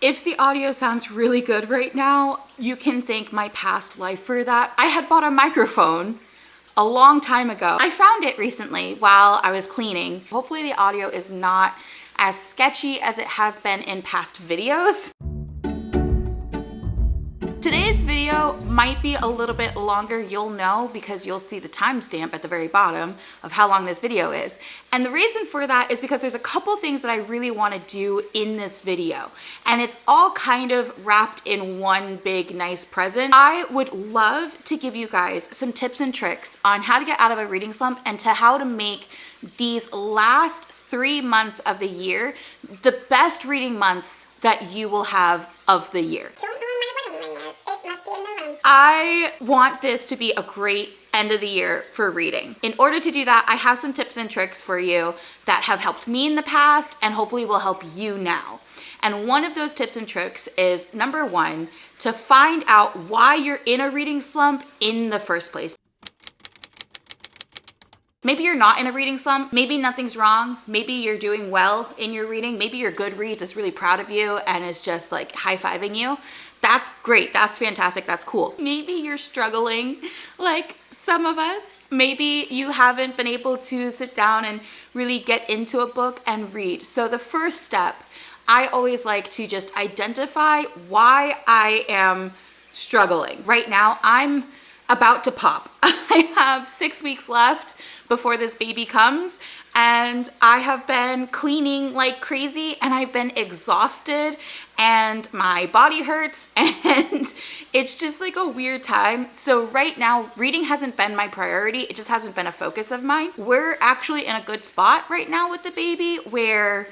If the audio sounds really good right now, you can thank my past life for that. I had bought a microphone a long time ago. I found it recently while I was cleaning. Hopefully the audio is not as sketchy as it has been in past videos. Today's video might be a little bit longer, you'll know because you'll see the timestamp at the very bottom of how long this video is. And the reason for that is because there's a couple things that I really want to do in this video. And it's all kind of wrapped in one big nice present. I would love to give you guys some tips and tricks on how to get out of a reading slump and to how to make these last 3 months of the year the best reading months that you will have of the year. I want this to be a great end of the year for reading. In order to do that, I have some tips and tricks for you that have helped me in the past and hopefully will help you now. And one of those tips and tricks is, number one, to find out why you're in a reading slump in the first place. Maybe you're not in a reading slump, maybe nothing's wrong, maybe you're doing well in your reading, maybe your Goodreads is really proud of you and is just like high-fiving you. That's great, that's fantastic, that's cool. Maybe you're struggling like some of us. Maybe you haven't been able to sit down and really get into a book and read. So the first step, I always like to just identify why I am struggling. Right now, I'm about to pop. I have 6 weeks left before this baby comes, and I have been cleaning like crazy and I've been exhausted and my body hurts and it's just like a weird time. So right now, reading hasn't been my priority. It just hasn't been a focus of mine. We're actually in a good spot right now with the baby where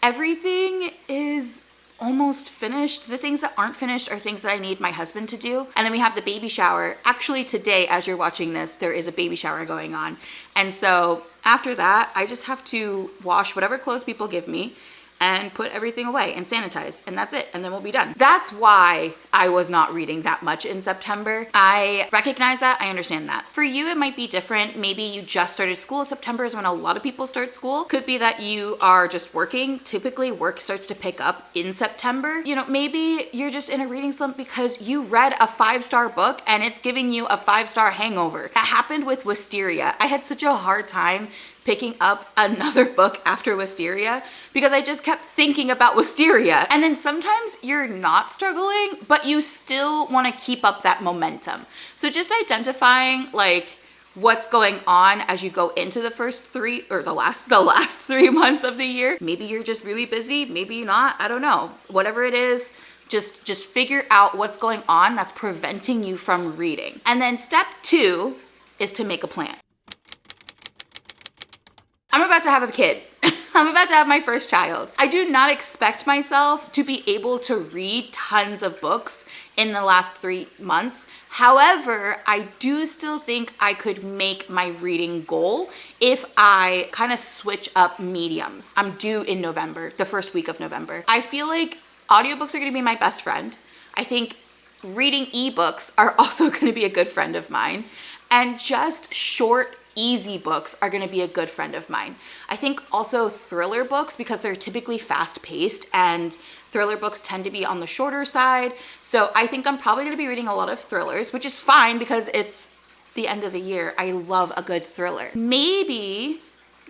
everything is almost finished. The things that aren't finished are things that I need my husband to do. And then we have the baby shower. Actually today, as you're watching this, there is a baby shower going on. And so after that, I just have to wash whatever clothes people give me and put everything away and sanitize, and that's it, and then we'll be done. That's why I was not reading that much in September. I recognize that, I understand that. For you, it might be different. Maybe you just started school. September is when a lot of people start school. Could be that you are just working. Typically, work starts to pick up in September. You know, maybe you're just in a reading slump because you read a 5-star book and it's giving you a 5-star hangover. That happened with Wisteria. I had such a hard time picking up another book after Wisteria because I just kept thinking about Wisteria. And then sometimes you're not struggling, but you still want to keep up that momentum. So just identifying like what's going on as you go into the first 3 or the last 3 months of the year. Maybe you're just really busy, maybe you're not, I don't know. Whatever it is, just figure out what's going on that's preventing you from reading. And then step 2 is to make a plan. I'm about to have a kid. I'm about to have my first child. I do not expect myself to be able to read tons of books in the last 3 months. However, I do still think I could make my reading goal if I kind of switch up mediums. I'm due in November, the first week of November. I feel like audiobooks are gonna be my best friend. I think reading ebooks are also gonna be a good friend of mine. And just short, easy books are going to be a good friend of mine. I think also thriller books, because they're typically fast-paced and thriller books tend to be on the shorter side. So I think I'm probably going to be reading a lot of thrillers, which is fine because it's the end of the year. I love a good thriller. Maybe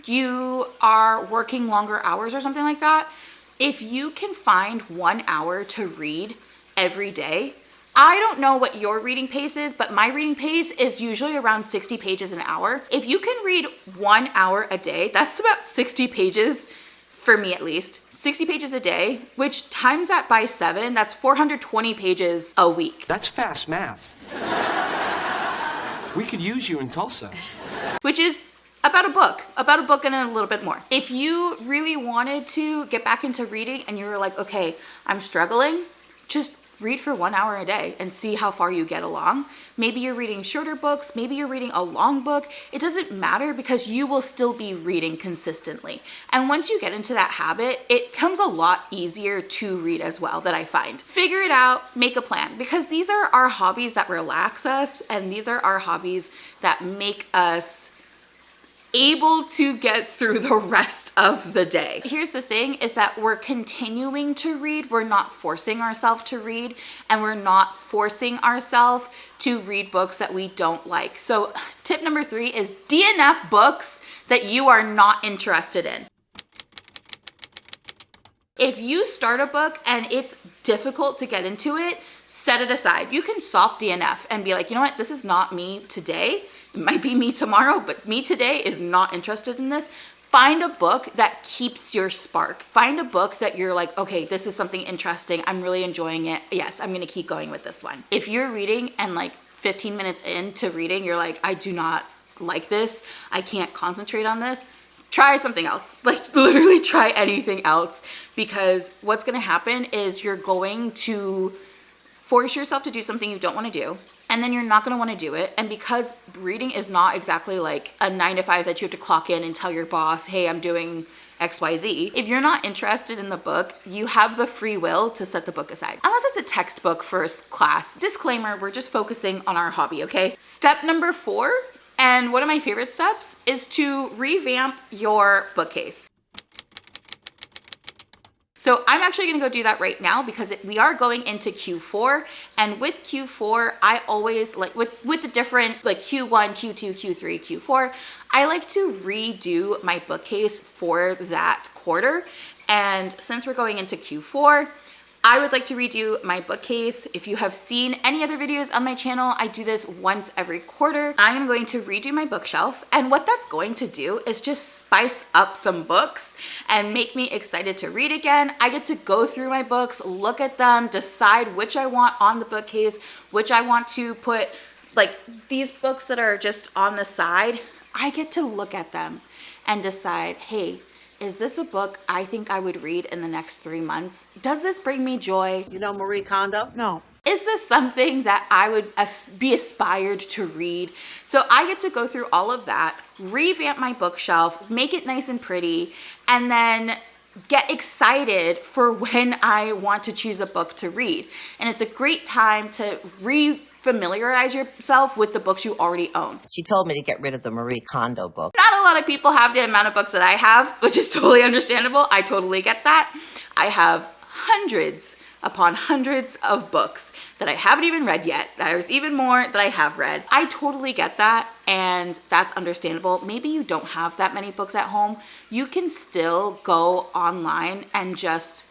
you are working longer hours or something like that. If you can find 1 hour to read every day, I don't know what your reading pace is, but my reading pace is usually around 60 pages an hour. If you can read 1 hour a day, that's about 60 pages for me at least. 60 pages a day, which times that by 7, that's 420 pages a week. That's fast math. We could use you in Tulsa. Which is about a book and a little bit more. If you really wanted to get back into reading and you were like, okay, I'm struggling, just read for 1 hour a day and see how far you get along. Maybe you're reading shorter books, maybe you're reading a long book. It doesn't matter because you will still be reading consistently. And once you get into that habit, it becomes a lot easier to read as well, that I find. Figure it out, make a plan, because these are our hobbies that relax us and these are our hobbies that make us able to get through the rest of the day. Here's the thing is that we're continuing to read. We're not forcing ourselves to read, and we're not forcing ourselves to read books that we don't like. So tip number 3 is DNF books that you are not interested in. If you start a book and it's difficult to get into it, set it aside. You can soft DNF and be like, you know what, this is not me today. It might be me tomorrow, but me today is not interested in this. Find a book that keeps your spark. Find a book that you're like, okay, this is something interesting. I'm really enjoying it. Yes, I'm gonna keep going with this one. If you're reading and like 15 minutes into reading, you're like, I do not like this. I can't concentrate on this. Try something else. Like literally try anything else, because what's gonna happen is you're going to force yourself to do something you don't wanna do, and then you're not gonna wanna do it. And because reading is not exactly like a 9 to 5 that you have to clock in and tell your boss, hey, I'm doing XYZ. If you're not interested in the book, you have the free will to set the book aside. Unless it's a textbook first class. Disclaimer, we're just focusing on our hobby, okay? Step number 4, and one of my favorite steps, is to revamp your bookcase. So I'm actually gonna go do that right now, because we are going into Q4, and with Q4, I always like, with the different like Q1, Q2, Q3, Q4, I like to redo my bookcase for that quarter. And since we're going into Q4, I would like to redo my bookcase. If you have seen any other videos on my channel, I do this once every quarter. I am going to redo my bookshelf, and what that's going to do is just spice up some books and make me excited to read again. I get to go through my books, look at them, decide which I want on the bookcase, which I want to put, like these books that are just on the side, I get to look at them and decide, hey, is this a book I think I would read in the next 3 months? Does this bring me joy? You know Marie Kondo? No. Is this something that I would be aspired to read? So I get to go through all of that, revamp my bookshelf, make it nice and pretty, and then get excited for when I want to choose a book to read. And it's a great time to familiarize yourself with the books you already own. She told me to get rid of the Marie Kondo book. Not a lot of people have the amount of books that I have, which is totally understandable. I totally get that. I have hundreds upon hundreds of books that I haven't even read yet. There's even more that I have read. I totally get that, and that's understandable. Maybe you don't have that many books at home. You can still go online and just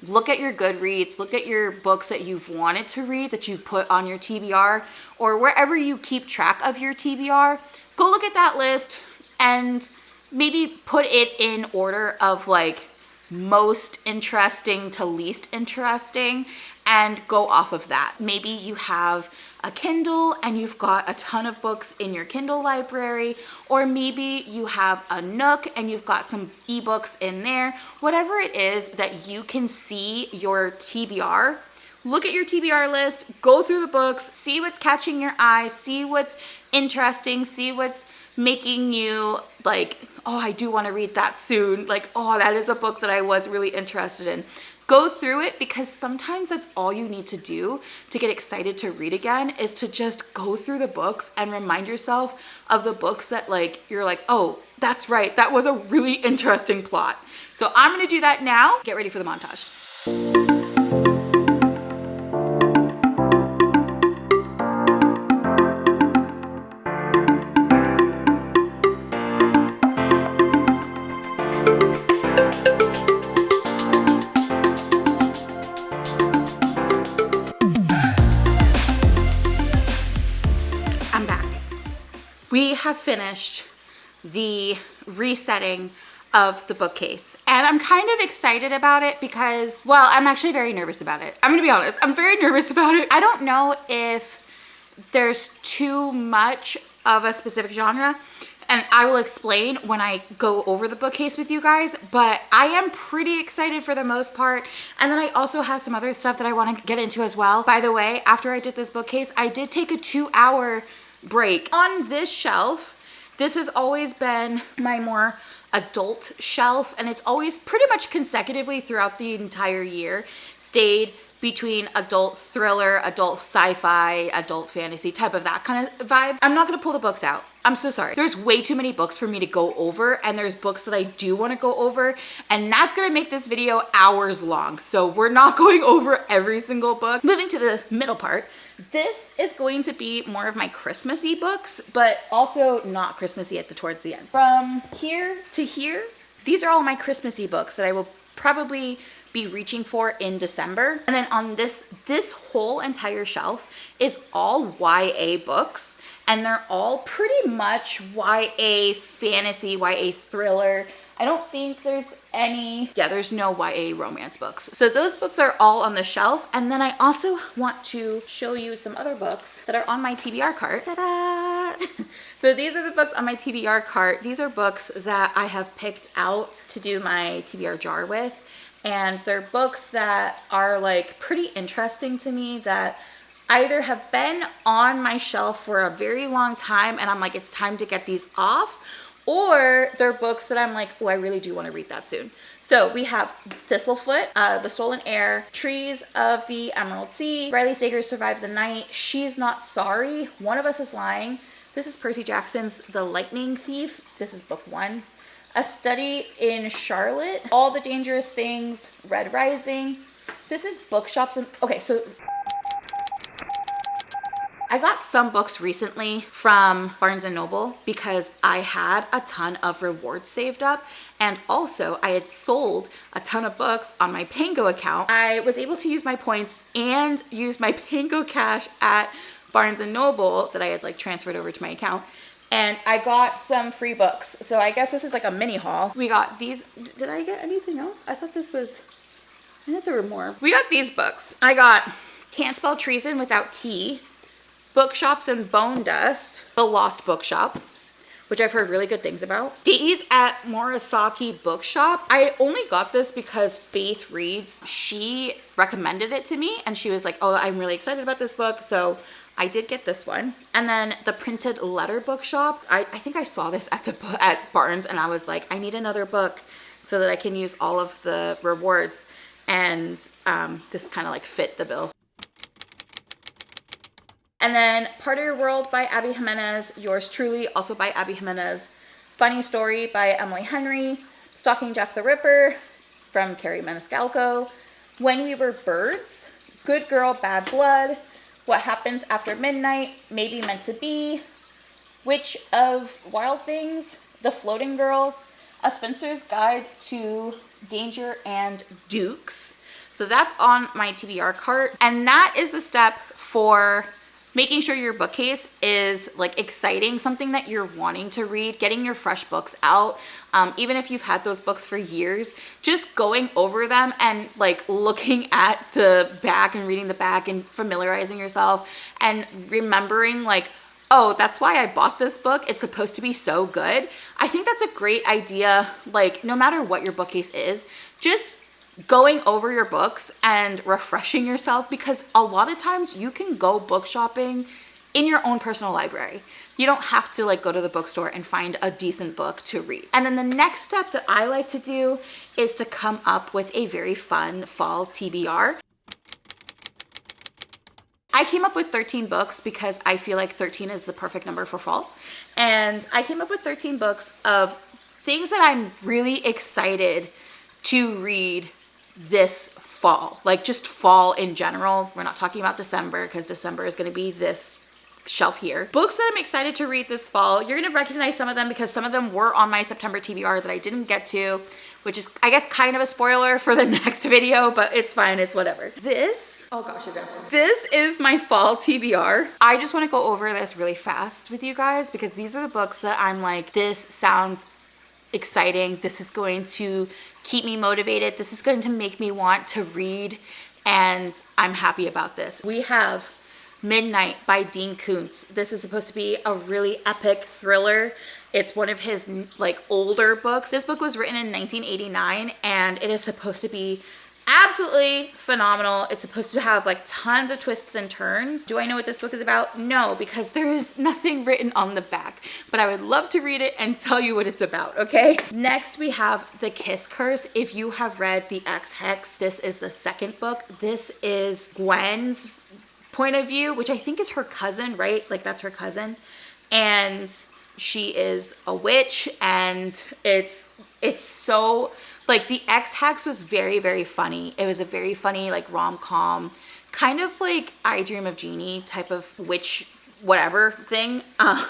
look at your Goodreads, look at your books that you've wanted to read that you've put on your TBR, or wherever you keep track of your TBR. Go look at that list and maybe put it in order of like most interesting to least interesting, and go off of that. Maybe you have a Kindle and you've got a ton of books in your Kindle library, or maybe you have a Nook and you've got some ebooks in there. Whatever it is that you can see your TBR, look at your TBR list, go through the books, see what's catching your eye, see what's interesting, see what's making you like, oh, I do want to read that soon. Like, oh, that is a book that I was really interested in. Go through it, because sometimes that's all you need to do to get excited to read again, is to just go through the books and remind yourself of the books that like, you're like, oh, that's right, that was a really interesting plot. So I'm gonna do that now. Get ready for the montage. We have finished the resetting of the bookcase, and I'm kind of excited about it because, well, I'm actually very nervous about it. I'm gonna be honest, I'm very nervous about it. I don't know if there's too much of a specific genre, and I will explain when I go over the bookcase with you guys, but I am pretty excited for the most part. And then I also have some other stuff that I want to get into as well. By the way, after I did this bookcase, I did take a 2-hour break. On this shelf, this has always been my more adult shelf, and it's always pretty much consecutively throughout the entire year stayed between adult thriller, adult sci-fi, adult fantasy type of that kind of vibe. I'm not gonna pull the books out. I'm so sorry. There's way too many books for me to go over, and there's books that I do want to go over, and that's gonna make this video hours long. So we're not going over every single book. Moving to the middle part, this is going to be more of my Christmassy books, but also not Christmassy towards the end. From here to here, these are all my Christmassy books that I will probably be reaching for in December. And then on this whole entire shelf is all YA books, and they're all pretty much YA fantasy, YA thriller. I don't think there's there's no YA romance books. So those books are all on the shelf. And then I also want to show you some other books that are on my TBR cart. Ta-da! So these are the books on my TBR cart. These are books that I have picked out to do my TBR jar with. And they're books that are like pretty interesting to me, that either have been on my shelf for a very long time and I'm like, it's time to get these off, or they're books that I'm like, oh, I really do want to read that soon. So we have Thistlefoot, The Stolen Heir, Trees of the Emerald Sea, Riley Sager's Survive the Night, She's Not Sorry, One of Us is Lying. This is Percy Jackson's The Lightning Thief. This is book 1. A Study in Charlotte, All the Dangerous Things, Red Rising. This is Bookshops. And okay, so I got some books recently from Barnes & Noble because I had a ton of rewards saved up, and also I had sold a ton of books on my PANGO account. I was able to use my points and use my PANGO cash at Barnes & Noble that I had like transferred over to my account. And I got some free books. So I guess this is like a mini haul. We got these. Did I get anything else? I thought there were more. We got these books. I got Can't Spell Treason Without T, Bookshops and Bone Dust, The Lost Bookshop, which I've heard really good things about. Days at Morisaki Bookshop. I only got this because Faith Reads, she recommended it to me, and she was like, oh, I'm really excited about this book. So I did get this one. And then the Printed Letter Bookshop. I think I saw this at Barnes, and I was like, I need another book so that I can use all of the rewards. And this kind of like fit the bill. And then Part of Your World by Abby Jimenez, Yours Truly, also by Abby Jimenez, Funny Story by Emily Henry, Stalking Jack the Ripper from Carrie Maniscalco, When We Were Birds, Good Girl, Bad Blood, What Happens After Midnight, Maybe Meant to Be, Witch of Wild Things, The Floating Girls, A Spencer's Guide to Danger and Dukes. So that's on my TBR cart. And that is the step for making sure your bookcase is like exciting, something that you're wanting to read, getting your fresh books out. Even if you've had those books for years, just going over them and like looking at the back and reading the back and familiarizing yourself and remembering like, oh, that's why I bought this book. It's supposed to be so good. I think that's a great idea. Like no matter what your bookcase is, just going over your books and refreshing yourself, because a lot of times you can go book shopping in your own personal library. You don't have to like go to the bookstore and find a decent book to read. And then the next step that I like to do is to come up with a very fun fall TBR. I came up with 13 books because I feel like 13 is the perfect number for fall. And I came up with 13 books of things that I'm really excited to read this fall, like just fall in general. We're not talking about December because December is going to be this shelf here. Books that I'm excited to read this fall. You're going to recognize some of them because some of them were on my September TBR that I didn't get to, which is, I guess, kind of a spoiler for the next video, but it's fine. It's whatever. This, oh gosh, you're gonna. This is my fall TBR. I just want to go over this really fast with you guys because these are the books that I'm like, this sounds exciting. This is going to keep me motivated. This is going to make me want to read, and I'm happy about this. We have Midnight by Dean Koontz. This is supposed to be a really epic thriller. It's one of his like older books. This book was written in 1989, and it is supposed to be Absolutely phenomenal. It's supposed to have like tons of twists and turns. Do I know what this book is about? No, because there's nothing written on the back, but I would love to read it and tell you what it's about, okay? Next, we have The Kiss Curse. If you have read The Ex Hex, this is the second book. This is Gwen's point of view, which I think is her cousin, right? Like that's her cousin. And she is a witch, and it's so, like, The Ex Hex was very, very funny. It was a very funny, like, rom-com, kind of like I Dream of Jeannie type of witch whatever thing.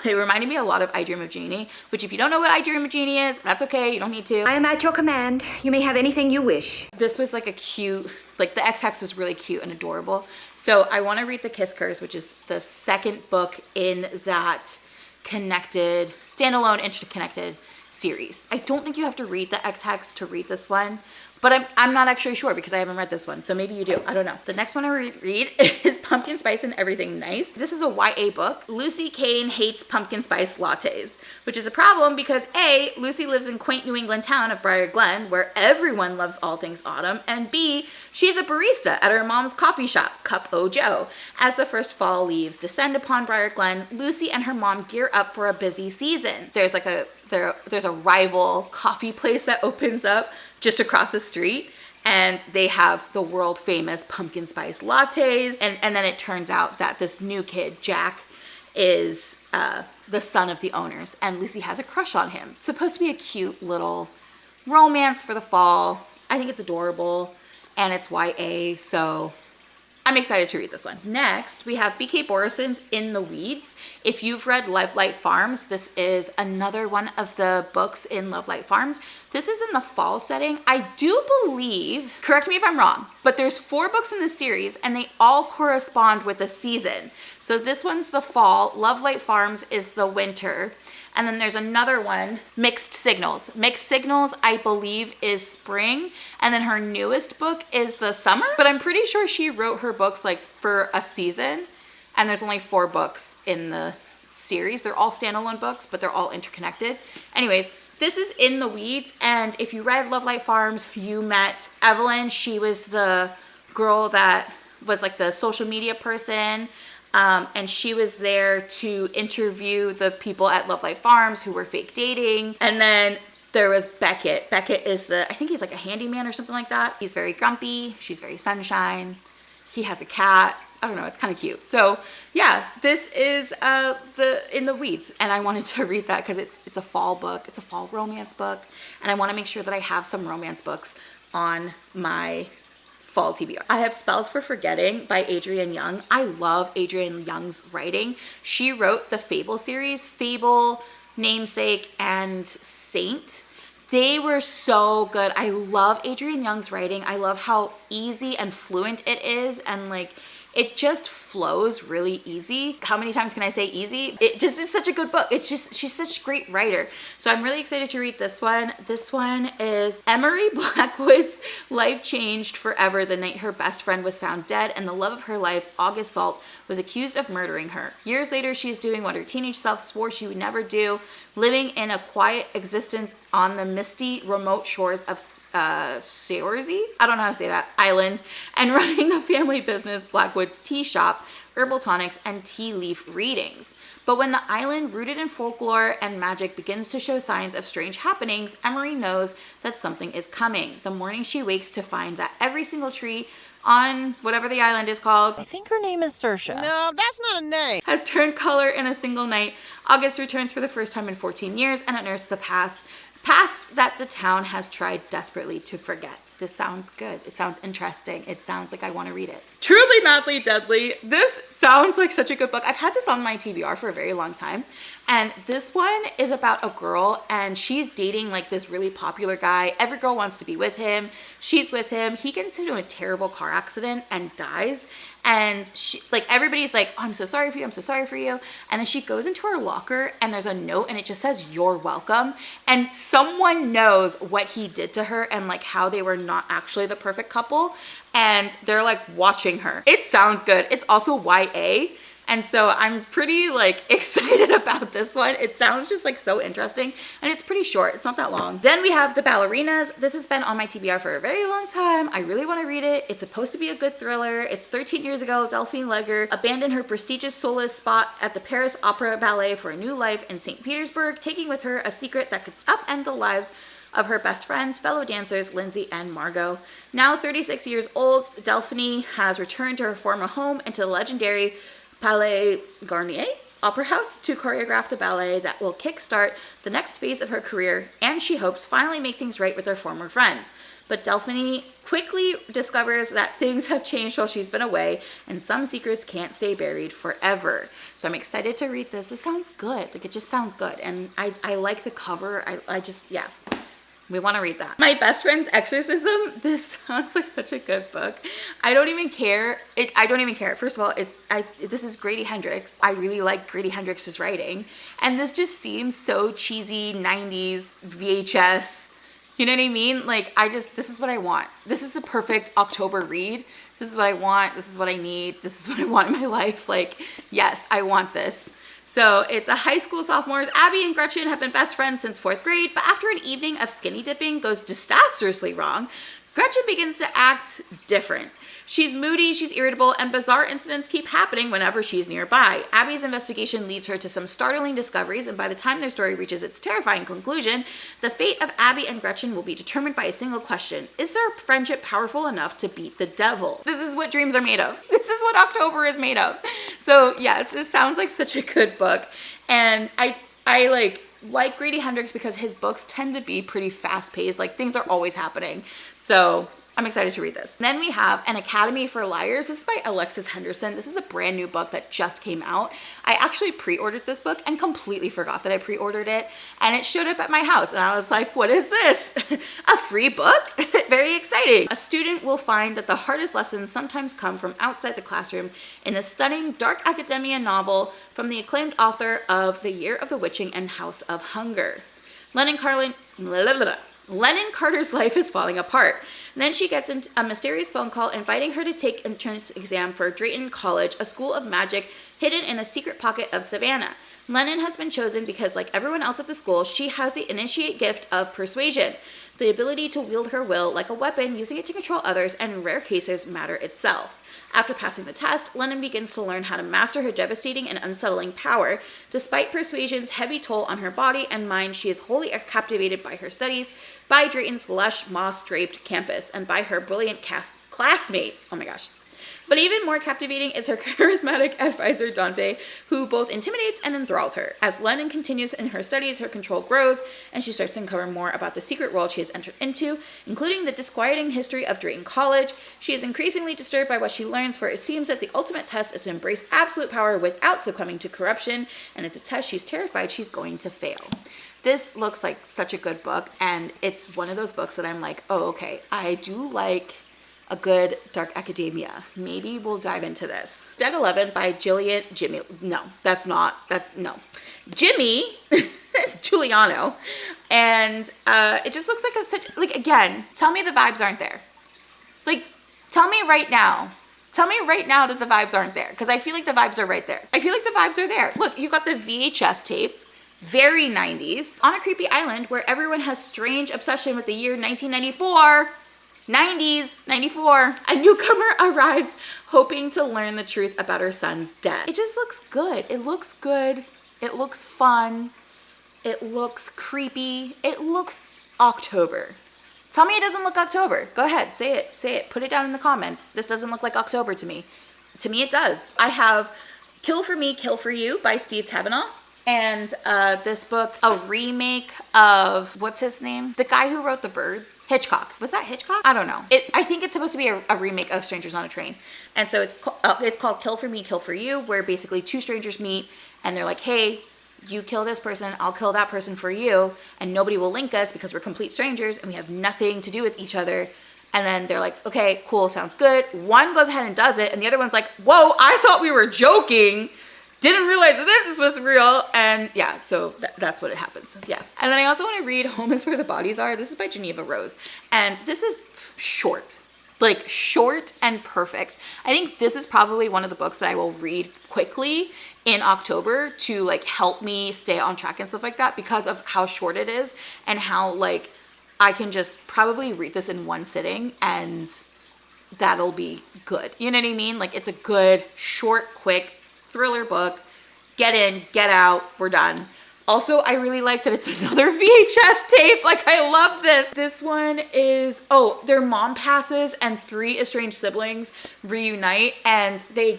It reminded me a lot of I Dream of Jeannie, which if you don't know what I Dream of Jeannie is, that's okay, you don't need to. I am at your command. You may have anything you wish. This was like a cute, like the Ex Hex was really cute and adorable. So I want to read The Kiss Curse, which is the second book in that connected, standalone, interconnected series. I don't think you have to read The Ex Hex to read this one, but I'm not actually sure because I haven't read this one, so maybe you do. I don't know. The next one I read is Pumpkin Spice and Everything Nice. This is a YA book. Lucy Kane hates pumpkin spice lattes, which is a problem because A, Lucy lives in quaint New England town of Briar Glen, where everyone loves all things autumn, and B, she's a barista at her mom's coffee shop, Cup O' Joe. As the first fall leaves descend upon Briar Glen, Lucy and her mom gear up for a busy season. There's a rival coffee place that opens up just across the street, and they have the world famous pumpkin spice lattes, and then it turns out that this new kid, Jack, is the son of the owners, and Lucy has a crush on him. It's supposed to be a cute little romance for the fall. I think it's adorable, and it's YA, so I'm excited to read this one. Next, we have BK Borison's In the Weeds. If you've read Love Light Farms, this is another one of the books in Love Light Farms. This is in the fall setting. I do believe, correct me if I'm wrong, but there's 4 books in the series and they all correspond with the season. So this one's the fall, Love Light Farms is the winter, and then there's another one, Mixed Signals. Mixed Signals, I believe, is spring, and then her newest book is the summer, but I'm pretty sure she wrote her books like for a season, and there's only 4 books in the series. They're all standalone books, but they're all interconnected. Anyways, this is In the Weeds, and if you read Love Light Farms, you met Evelyn. She was the girl that was like the social media person, and she was there to interview the people at Love Life Farms who were fake dating. And then there was Beckett. Beckett is I think he's like a handyman or something like that. He's very grumpy. She's very sunshine. He has a cat. I don't know, it's kind of cute. So yeah, this is In the Weeds, and I wanted to read that because it's a fall book. It's a fall romance book, and I want to make sure that I have some romance books on my fall TBR. I have Spells for Forgetting by Adrienne Young. I love Adrienne Young's writing. She wrote the Fable series, Fable, Namesake, and Saint. They were so good. I love Adrienne Young's writing. I love how easy and fluent it is, and like it just flows really easy. How many times can I say easy? It just is such a good book. It's just, she's such a great writer. So I'm really excited to read this one. This one is Emery Blackwood's life changed forever the night her best friend was found dead, and the love of her life, August Salt, was accused of murdering her. Years later, she is doing what her teenage self swore she would never do, living in a quiet existence on the misty, remote shores of Seorzy, I don't know how to say that, island, and running the family business Blackwood's Tea Shop, herbal tonics, and tea leaf readings. But when the island, rooted in folklore and magic, begins to show signs of strange happenings, Emery knows that something is coming. The morning she wakes to find that every single tree on whatever the island is called, I think her name is Saoirse. No, that's not a name. has turned color in a single night. August returns for the first time in 14 years and unearths the past that the town has tried desperately to forget. This sounds good. It sounds interesting. It sounds like I want to read it. Truly Madly Deadly. This sounds like such a good book. I've had this on my TBR for a very long time. And this one is about a girl, and she's dating like this really popular guy. Every girl wants to be with him. She's with him. He gets into a terrible car accident and dies. And she, like, everybody's like, oh, I'm so sorry for you. I'm so sorry for you. And then she goes into her locker and there's a note and it just says, you're welcome. And someone knows what he did to her and like how they were not actually the perfect couple. And they're like watching her. It sounds good. It's also YA. And so I'm pretty like excited about this one. It sounds just like so interesting, and it's pretty short. It's not that long. Then we have The Ballerinas. This has been on my TBR for a very long time. I really want to read it. It's supposed to be a good thriller. It's 13 years ago, Delphine Legger abandoned her prestigious soloist spot at the Paris Opera Ballet for a new life in St. Petersburg, taking with her a secret that could upend the lives of her best friends, fellow dancers, Lindsay and Margot. Now 36 years old, Delphine has returned to her former home and to the legendary Palais Garnier Opera House to choreograph the ballet that will kickstart the next phase of her career, and she hopes finally make things right with her former friends. But Delphine quickly discovers that things have changed while she's been away, and some secrets can't stay buried forever. So I'm excited to read this. This sounds good. Like, it just sounds good. And I like the cover. I just, yeah. We want to read that. My Best Friend's Exorcism. This sounds like such a good book. I don't even care. I don't even care. First of all, this is Grady Hendrix. I really like Grady Hendrix's writing. And this just seems so cheesy, 90s, VHS. You know what I mean? Like, this is what I want. This is the perfect October read. This is what I want. This is what I need. This is what I want in my life. Like, yes, I want this. So it's a high school sophomores. Abby and Gretchen have been best friends since 4th grade, but after an evening of skinny dipping goes disastrously wrong, Gretchen begins to act different. She's moody, she's irritable, and bizarre incidents keep happening whenever she's nearby. Abby's investigation leads her to some startling discoveries, and by the time their story reaches its terrifying conclusion, the fate of Abby and Gretchen will be determined by a single question. Is their friendship powerful enough to beat the devil? This is what dreams are made of. This is what October is made of. So yes, this sounds like such a good book. And I like Grady Hendrix because his books tend to be pretty fast paced. Like, things are always happening. So I'm excited to read this. Then we have An Academy for Liars. This is by Alexis Henderson. This is a brand new book that just came out. I actually pre-ordered this book and completely forgot that I pre-ordered it. And it showed up at my house. And I was like, what is this? A free book? Very exciting. A student will find that the hardest lessons sometimes come from outside the classroom in the stunning dark academia novel from the acclaimed author of The Year of the Witching and House of Hunger. Lennon Carter's life is falling apart. And then she gets a mysterious phone call inviting her to take an entrance exam for Drayton College, a school of magic hidden in a secret pocket of Savannah. Lennon has been chosen because, like everyone else at the school, she has the innate gift of persuasion, the ability to wield her will like a weapon, using it to control others, and in rare cases, matter itself. After passing the test, Lennon begins to learn how to master her devastating and unsettling power. Despite persuasion's heavy toll on her body and mind, she is wholly captivated by her studies, by Drayton's lush, moss-draped campus, and by her brilliant classmates. Oh my gosh. But even more captivating is her charismatic advisor, Dante, who both intimidates and enthralls her. As Lennon continues in her studies, her control grows, and she starts to uncover more about the secret world she has entered into, including the disquieting history of Drayton College. She is increasingly disturbed by what she learns, for it seems that the ultimate test is to embrace absolute power without succumbing to corruption, and it's a test she's terrified she's going to fail. This looks like such a good book, and it's one of those books that I'm like, oh, okay, I do like a good dark academia. Maybe we'll dive into this. Dead 11 by Jimmy Giuliano. And it just looks like again, tell me the vibes aren't there. Like, tell me right now that the vibes aren't there, because I feel like the vibes are right there. I feel like the vibes are there. Look, you got the VHS tape, very 90s, on a creepy island where everyone has strange obsession with the year 1994. 90s, 94, a newcomer arrives hoping to learn the truth about her son's death. It just looks good. It looks good. It looks fun. It looks creepy. It looks October. Tell me it doesn't look October. Go ahead, say it. Say it. Put it down in the comments. This doesn't look like October to me. To me, it does. I have Kill for Me, Kill for You by Steve Kavanaugh. And this book, a remake of, what's his name? The guy who wrote The Birds. Hitchcock. Was that Hitchcock? I don't know. I think it's supposed to be a remake of Strangers on a Train. And so it's called Kill for Me, Kill for You, where basically two strangers meet and they're like, hey, you kill this person, I'll kill that person for you, and nobody will link us because we're complete strangers and we have nothing to do with each other. And then they're like, okay, cool, sounds good. One goes ahead and does it, and the other one's like, whoa, I thought we were joking. Didn't realize that this was real. And yeah, so that's what it happens. Yeah. And then I also want to read Home is Where the Bodies Are. This is by Geneva Rose. And this is short, like short and perfect. I think this is probably one of the books that I will read quickly in October to like help me stay on track and stuff like that, because of how short it is and how like I can just probably read this in one sitting and that'll be good. You know what I mean? Like it's a good, short, quick thriller book. Get in, get out, we're done. Also, I really like that it's another VHS tape. Like, I love this. This one is, oh, their mom passes and 3 estranged siblings reunite, and they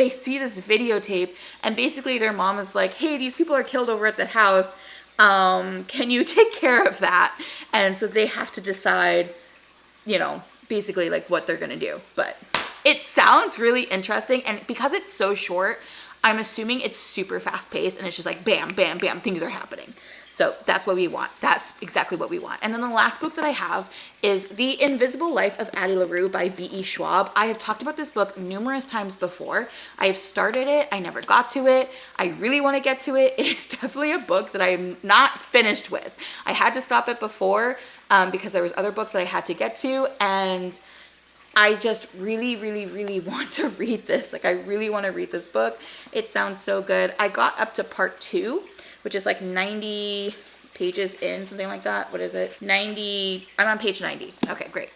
see this videotape, and basically their mom is like, hey, these people are killed over at the house. Can you take care of that? And so they have to decide, you know, basically like what they're gonna do. But it sounds really interesting, and because it's so short, I'm assuming it's super fast paced and it's just like bam, bam, bam, things are happening. So that's what we want. That's exactly what we want. And then the last book that I have is The Invisible Life of Addie LaRue by V.E. Schwab. I have talked about this book numerous times before. I have started it. I never got to it. I really want to get to it. It is definitely a book that I am not finished with. I had to stop it before because there was other books that I had to get to, and I just really, really, really want to read this. Like, I really want to read this book. It sounds so good. I got up to part 2, which is like 90 pages in, something like that. What is it? 90. I'm on page 90. Okay, great.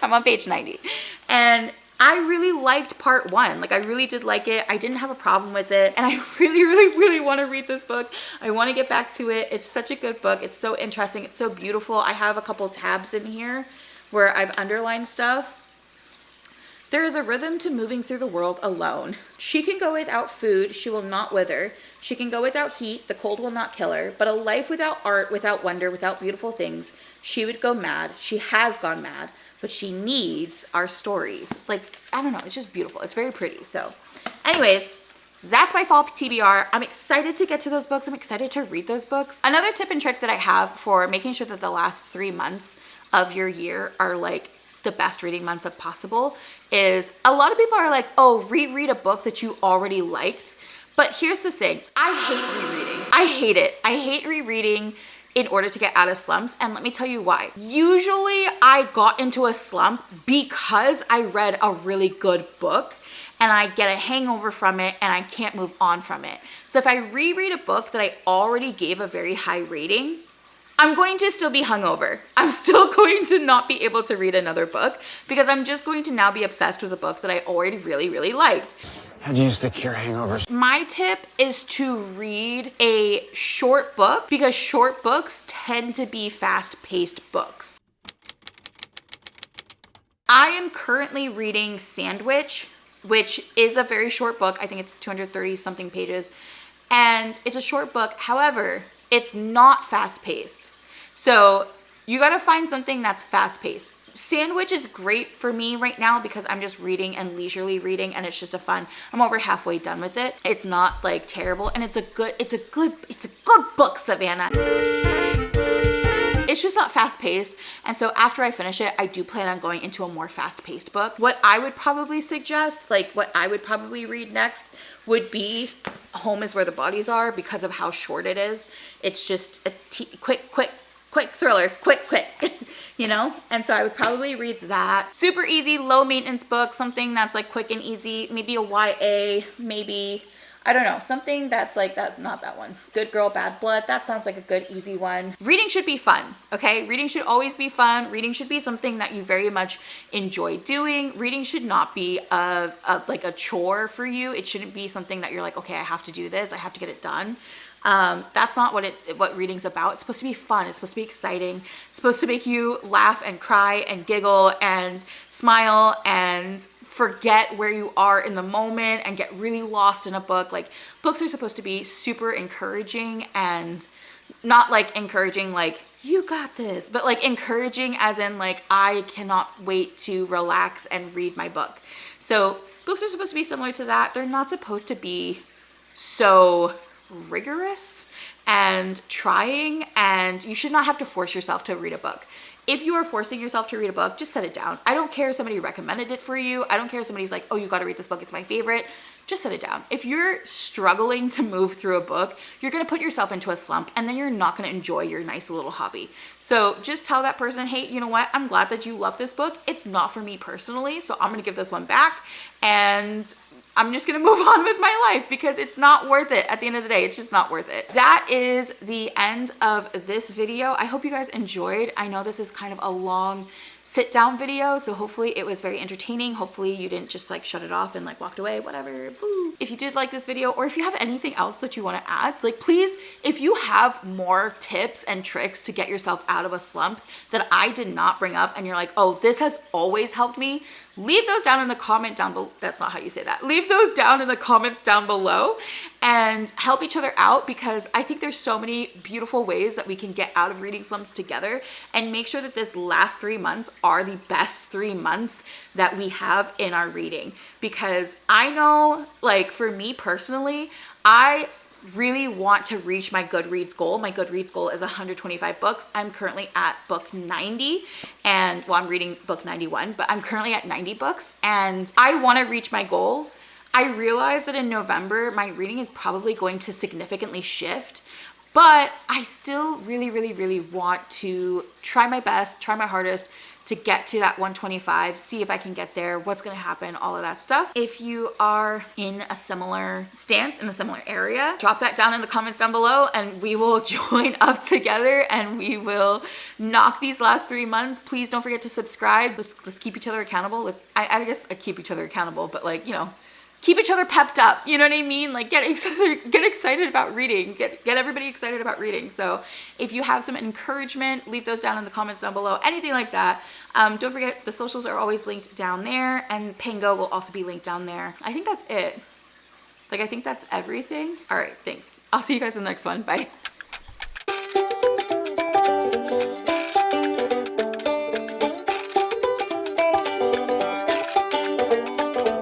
I'm on page 90. And I really liked part 1. Like, I really did like it. I didn't have a problem with it. And I really, really, really want to read this book. I want to get back to it. It's such a good book. It's so interesting. It's so beautiful. I have a couple tabs in here where I've underlined stuff. There is a rhythm to moving through the world alone. She can go without food, she will not wither. She can go without heat, the cold will not kill her. But a life without art, without wonder, without beautiful things, she would go mad. She has gone mad, but she needs our stories. Like, I don't know, it's just beautiful. It's very pretty. So anyways, that's my fall TBR. I'm excited to get to those books. I'm excited to read those books. Another tip and trick that I have for making sure that the last 3 months of your year are like the best reading months of possible is, a lot of people are like, oh, reread a book that you already liked. But here's the thing, I hate rereading. I hate it. I hate rereading in order to get out of slumps, and let me tell you why. Usually I got into a slump because I read a really good book and I get a hangover from it and I can't move on from it. So if I reread a book that I already gave a very high rating, I'm going to still be hungover. I'm still going to not be able to read another book because I'm just going to now be obsessed with a book that I already really, really liked. How do you use to cure hangovers? My tip is to read a short book because short books tend to be fast-paced books. I am currently reading Sandwich, which is a very short book. I think it's 230 something pages, and it's a short book. However, it's not fast-paced. So you gotta find something that's fast-paced. Sandwich is great for me right now because I'm just reading and leisurely reading, and it's just I'm over halfway done with it. It's not like terrible, and it's a good book, Savannah. It's just not fast-paced, and so after I finish it, I do plan on going into a more fast-paced book. What I would probably suggest, like what I would probably read next, would be Home is Where the Bodies Are, because of how short it is. It's just a quick thriller, quick, you know? And so I would probably read that. Super easy, low maintenance book, something that's like quick and easy, maybe a YA, maybe, I don't know, something that's like that, not that one. Good Girl, Bad Blood, that sounds like a good, easy one. Reading should be fun, okay? Reading should always be fun. Reading should be something that you very much enjoy doing. Reading should not be like a chore for you. It shouldn't be something that you're like, okay, I have to do this, I have to get it done. That's not what reading's about. It's supposed to be fun. It's supposed to be exciting. It's supposed to make you laugh and cry and giggle and smile and forget where you are in the moment and get really lost in a book. Like, books are supposed to be super encouraging, and not like encouraging like, you got this, but like encouraging as in like, I cannot wait to relax and read my book. So books are supposed to be similar to that. They're not supposed to be so rigorous and trying, and you should not have to force yourself to read a book. if you are forcing yourself to read a book, just set it down. I don't care if somebody recommended it for you. I don't care if somebody's like, oh, you got to read this book, it's my favorite. Just set it down. If you're struggling to move through a book, you're gonna put yourself into a slump and then you're not gonna enjoy your nice little hobby. So just tell that person, hey, you know what? I'm glad that you love this book. It's not for me personally, so I'm gonna give this one back and I'm just gonna move on with my life because it's not worth it. At the end of the day, it's just not worth it. That is the end of this video. I hope you guys enjoyed. I know this is kind of a long sit down video, so hopefully it was very entertaining. Hopefully you didn't just like shut it off and like walked away, whatever. Woo. If you did like this video, or if you have anything else that you want to add, like please, if you have more tips and tricks to get yourself out of a slump that I did not bring up and you're like, oh, this has always helped me, leave those down in the comment down below. That's not how you say that. Leave those down in the comments down below and help each other out, because I think there's so many beautiful ways that we can get out of reading slumps together and make sure that this last 3 months are the best 3 months that we have in our reading. Because I know, like for me personally, I really want to reach my Goodreads goal. My Goodreads goal is 125 books. I'm currently at book 90 and well, I'm reading book 91, but I'm currently at 90 books and I want to reach my goal. I realize that in November, my reading is probably going to significantly shift, but I still really want to try my best, try my hardest to get to that 125, see if I can get there, what's gonna happen, all of that stuff. If you are in a similar stance, in a similar area, drop that down in the comments down below and we will join up together and we will knock these last 3 months. Please don't forget to subscribe. Let's keep each other accountable. I guess I keep each other accountable, but like, you know, keep each other pepped up, you know what I mean? Like get excited about reading, get everybody excited about reading. So if you have some encouragement, leave those down in the comments down below, anything like that. Don't forget the socials are always linked down there and PANGO will also be linked down there. I think that's it. Like I think that's everything. All right, thanks. I'll see you guys in the next one. Bye.